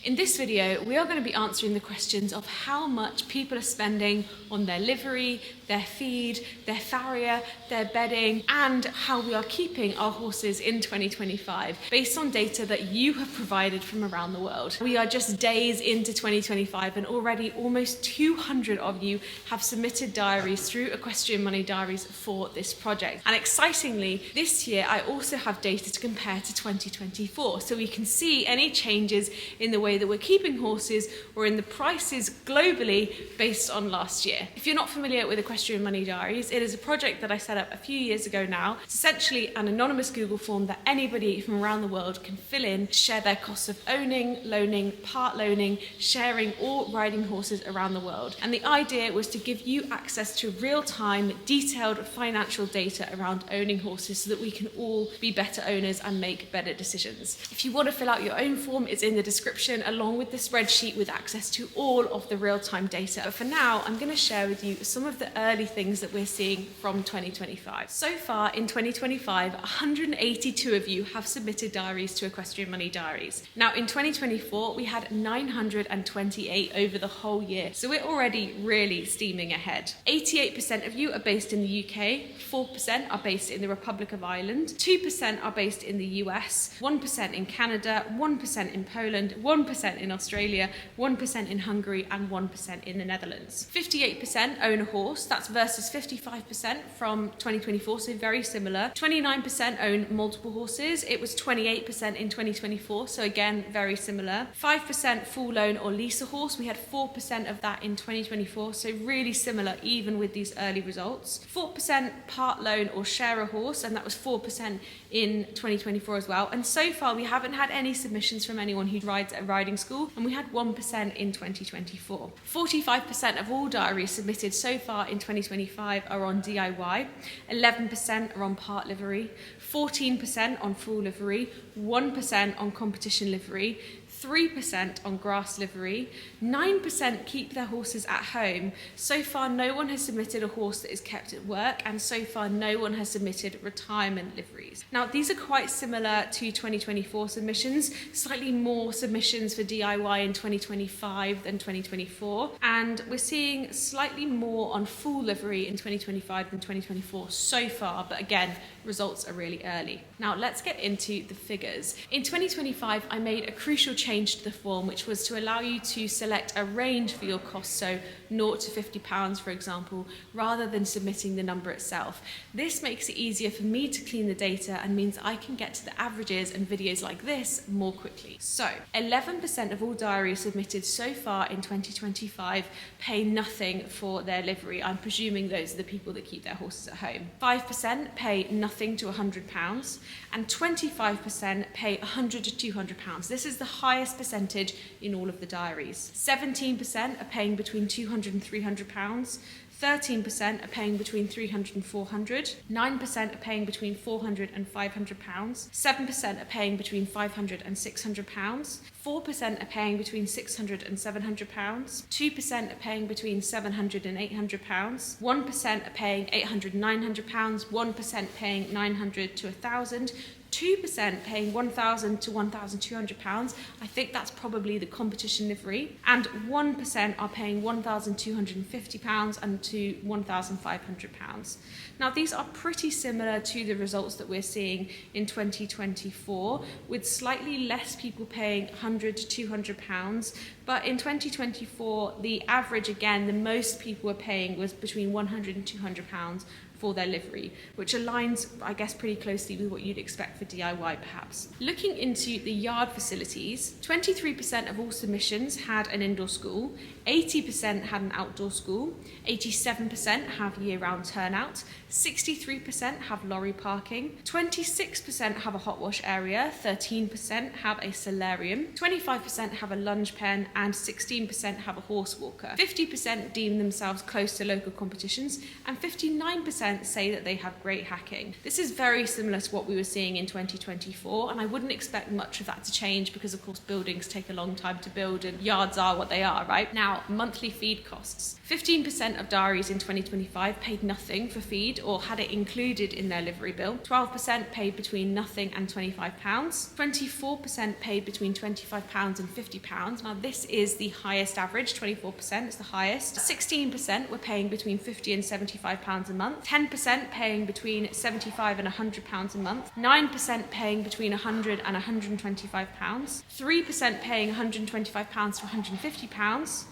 In this video, we are going to be answering the questions of how much people are spending on their livery, their feed, their farrier, their bedding, and how we are keeping our horses in 2025 based on data that you have provided from around the world. We are just days into 2025 and already almost 200 of you have submitted diaries through Equestrian Money Diaries for this project. And excitingly, this year I also have data to compare to 2024, so we can see any changes in the way that we're keeping horses or in the prices globally based on last year. If you're not familiar with Equestrian Money Diaries, it is a project that I set up a few years ago now. It's essentially an anonymous Google form that anybody from around the world can fill in, share their costs of owning, loaning, part loaning, sharing or riding horses around the world. And the idea was to give you access to real-time, detailed financial data around owning horses so that we can all be better owners and make better decisions. If you want to fill out your own form, it's in the description along with the spreadsheet with access to all of the real-time data. But for now, I'm going to share with you some of the early things that we're seeing from 2025. So far in 2025, 182 of you have submitted diaries to Equestrian Money Diaries. Now in 2024, we had 928 over the whole year. So we're already really steaming ahead. 88% of you are based in the UK, 4% are based in the Republic of Ireland, 2% are based in the US, 1% in Canada, 1% in Poland, 1% in Australia, 1% in Hungary, and 1% in the Netherlands. 58% own a horse, that's versus 55% from 2024, so very similar. 29% own multiple horses, it was 28% in 2024, so again, very similar. 5% full loan or lease a horse, we had 4% of that in 2024, so really similar even with these early results. 4% part loan or share a horse, and that was 4% in 2024 as well. And so far, we haven't had any submissions from anyone who rides at a riding school, and we had 1% in 2024. 45% of all diaries submitted so far in 2025 are on DIY, 11% are on part livery, 14% on full livery, 1% on competition livery, 3% on grass livery, 9% keep their horses at home. So far, no one has submitted a horse that is kept at work, and so far, no one has submitted retirement liveries. Now, these are quite similar to 2024 submissions, slightly more submissions for DIY in 2025 than 2024, and we're seeing slightly more on full livery in 2025 than 2024 so far, but again, results are really early. Now, let's get into the figures. In 2025, I made a crucial change to the form, which was to allow you to select a range for your costs, so £0 to £50, for example, rather than submitting the number itself. This makes it easier for me to clean the data and means I can get to the averages and videos like this more quickly. So, 11% of all diaries submitted so far in 2025 pay nothing for their livery. I'm presuming those are the people that keep their horses at home. 5% pay nothing to £100, and 25% pay £100 to £200. This is the highest percentage in all of the diaries. 17% are paying between £200 and £300. 13% are paying between £300 and £400, 9% are paying between £400 and £500, 7% are paying between £500 and £600, 4% are paying between £600 and £700, 2% are paying between £700 and £800, 1% are paying £800 and £900, 1% paying £900 to £1,000, 2% paying £1,000 to £1,200, I think that's probably the competition livery, and 1% are paying £1,250 and to £1,500. Now, these are pretty similar to the results that we're seeing in 2024, with slightly less people paying £100 to £200, but in 2024, the average, again, the most people were paying was between £100 and £200 for their livery, which aligns, I guess, pretty closely with what you'd expect for DIY perhaps. Looking into the yard facilities, 23% of all submissions had an indoor school, 80% had an outdoor school, 87% have year-round turnout, 63% have lorry parking, 26% have a hot wash area, 13% have a solarium, 25% have a lunge pen, and 16% have a horse walker. 50% deem themselves close to local competitions, and 59% 10% say that they have great hacking. This is very similar to what we were seeing in 2024, and I wouldn't expect much of that to change because, of course, buildings take a long time to build and yards are what they are, right? Now, monthly feed costs. 15% of diaries in 2025 paid nothing for feed or had it included in their livery bill. 12% paid between nothing and £25. 24% paid between £25 and £50. Now, this is the highest average. 24% is the highest. 16% were paying between £50 and £75 a month. 10% paying between £75 and £100 a month. 9% paying between £100 and £125. 3% paying £125 to £150.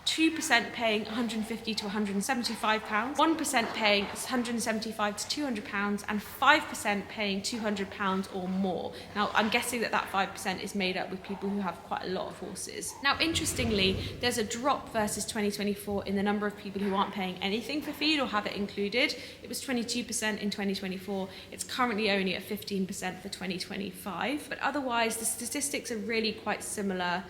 2% paying £150 to £175, 1% paying £175 to £200, and 5% paying £200 or more. Now, I'm guessing that 5% is made up with people who have quite a lot of horses. Now, interestingly, there's a drop versus 2024 in the number of people who aren't paying anything for feed or have it included. It was 22% in 2024. It's currently only at 15% for 2025. But otherwise, the statistics are really quite similar.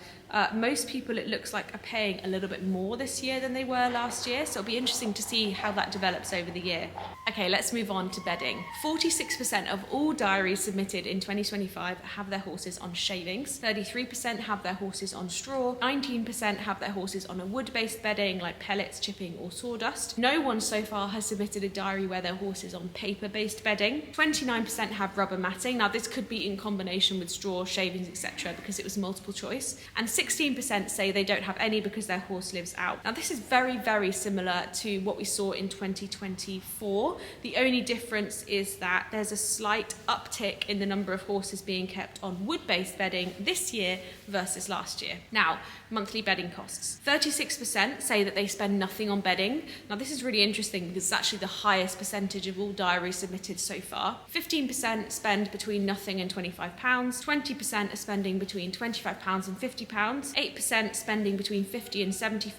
Most people, it looks like, are paying a little bit more this year than they were last year, so it'll be interesting to see how that develops over the year. Okay, let's move on to bedding. 46% of all diaries submitted in 2025 have their horses on shavings, 33% have their horses on straw, 19% have their horses on a wood-based bedding like pellets, chipping or sawdust. No one so far has submitted a diary where their horse is on paper-based bedding. 29% have rubber matting. Now, this could be in combination with straw, shavings, etc., because it was multiple choice. And 16% say they don't have any because their horse lives out. Now, this is very, very similar to what we saw in 2024. The only difference is that there's a slight uptick in the number of horses being kept on wood-based bedding this year versus last year. Now, monthly bedding costs. 36% say that they spend nothing on bedding. Now, this is really interesting because it's actually the highest percentage of all diaries submitted so far. 15% spend between nothing and £25. 20% are spending between £25 and £50. 8% spending between £50 and £75,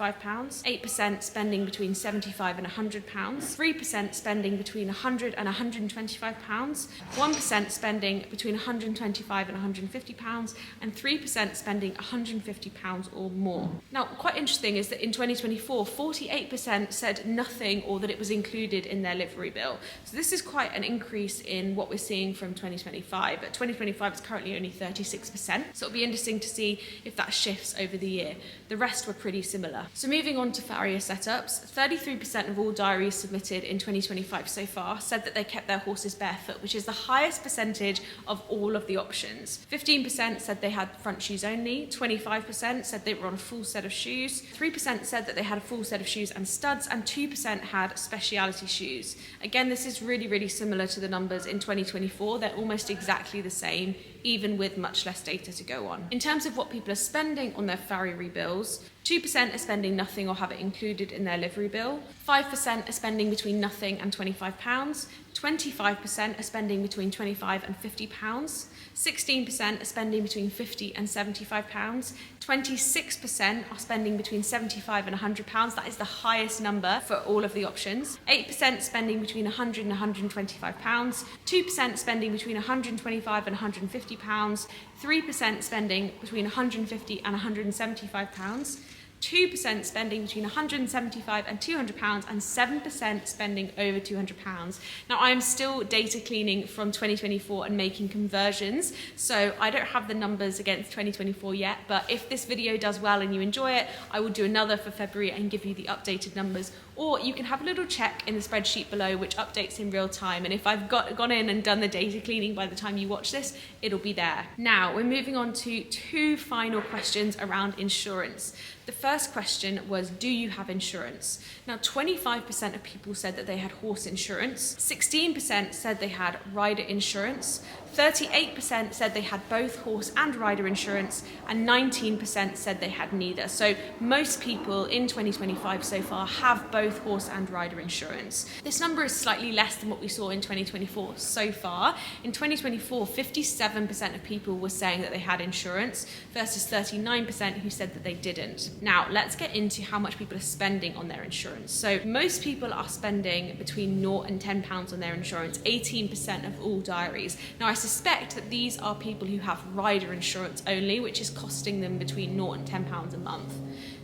8% spending between £75 and £100, 3% spending between £100 and £125, 1% spending between £125 and £150, and 3% spending £150 or more. Now, quite interesting is that in 2024, 48% said nothing or that it was included in their livery bill. So this is quite an increase in what we're seeing from 2025. But 2025 is currently only 36%, so it'll be interesting to see if that shifts over the year. The rest were pretty similar. So moving on to farrier setups, 33% of all diaries submitted in 2025 so far said that they kept their horses barefoot, which is the highest percentage of all of the options. 15% said they had front shoes only, 25% said they were on a full set of shoes, 3% said that they had a full set of shoes and studs, and 2% had speciality shoes. Again, this is really, really similar to the numbers in 2024. They're almost exactly the same, even with much less data to go on. In terms of what people are spending on their farrier bills, 2% are spending nothing or have it included in their livery bill, 5% are spending between nothing and £25, 25% are spending between £25 and £50, 16% are spending between £50 and £75, 26% are spending between £75 and £100. That is the highest number for all of the options. 8% spending between £100 and £125, 2% spending between £125 and £150, 3% spending between £150 and £175, 2% spending between £175 and £200, and 7% spending over £200. Now, I am still data cleaning from 2024 and making conversions, so I don't have the numbers against 2024 yet, but if this video does well and you enjoy it, I will do another for February and give you the updated numbers, or you can have a little check in the spreadsheet below which updates in real time, and if I've gone in and done the data cleaning by the time you watch this, it'll be there. Now, we're moving on to two final questions around insurance. The first question was, do you have insurance? Now, 25% of people said that they had horse insurance, 16% said they had rider insurance, 38% said they had both horse and rider insurance, and 19% said they had neither. So most people in 2025 so far have both horse and rider insurance. This number is slightly less than what we saw in 2024 so far. In 2024, 57% of people were saying that they had insurance versus 39% who said that they didn't. Now, let's get into how much people are spending on their insurance. So most people are spending between £0 and £10 on their insurance, 18% of all diaries. Now, I suspect that these are people who have rider insurance only, which is costing them between £0 and £10 a month.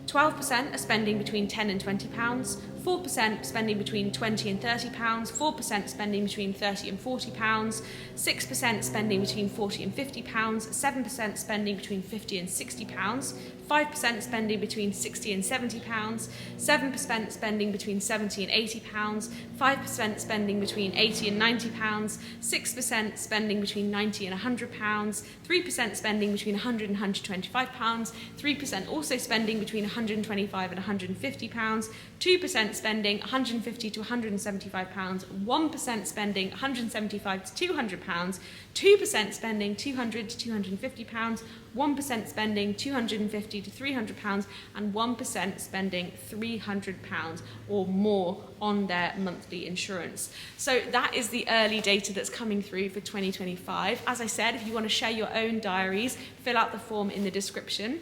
12% are spending between £10 and £20, 4% spending between £20 and £30, 4% spending between £30 and £40, 6% spending between £40 and £50, 7% spending between £50 and £60, 5% spending between £60 and £70, 7% spending between £70 and £80, 5% spending between £80 and £90, 6% spending between £90 and £100, 3% spending between £100 and £125, 3% also spending between £125 and £150, 2% spending £150 to £175, 1% spending £175 to £200, 2% spending £200 to £250, 1% spending £250 to £300, and 1% spending £300 or more on their monthly insurance. So that is the early data that's coming through for 2025. As I said, if you want to share your own diaries, fill out the form in the description.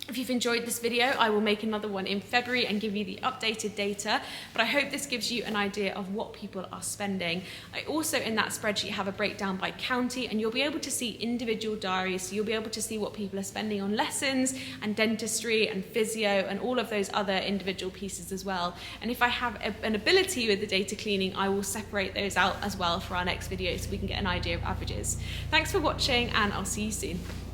If you've enjoyed this video, I will make another one in February and give you the updated data, but I hope this gives you an idea of what people are spending. I also, in that spreadsheet, have a breakdown by county, and you'll be able to see individual diaries, so you'll be able to see what people are spending on lessons and dentistry and physio and all of those other individual pieces as well. And if I have an ability with the data cleaning, I will separate those out as well for our next video so we can get an idea of averages. Thanks for watching, and I'll see you soon.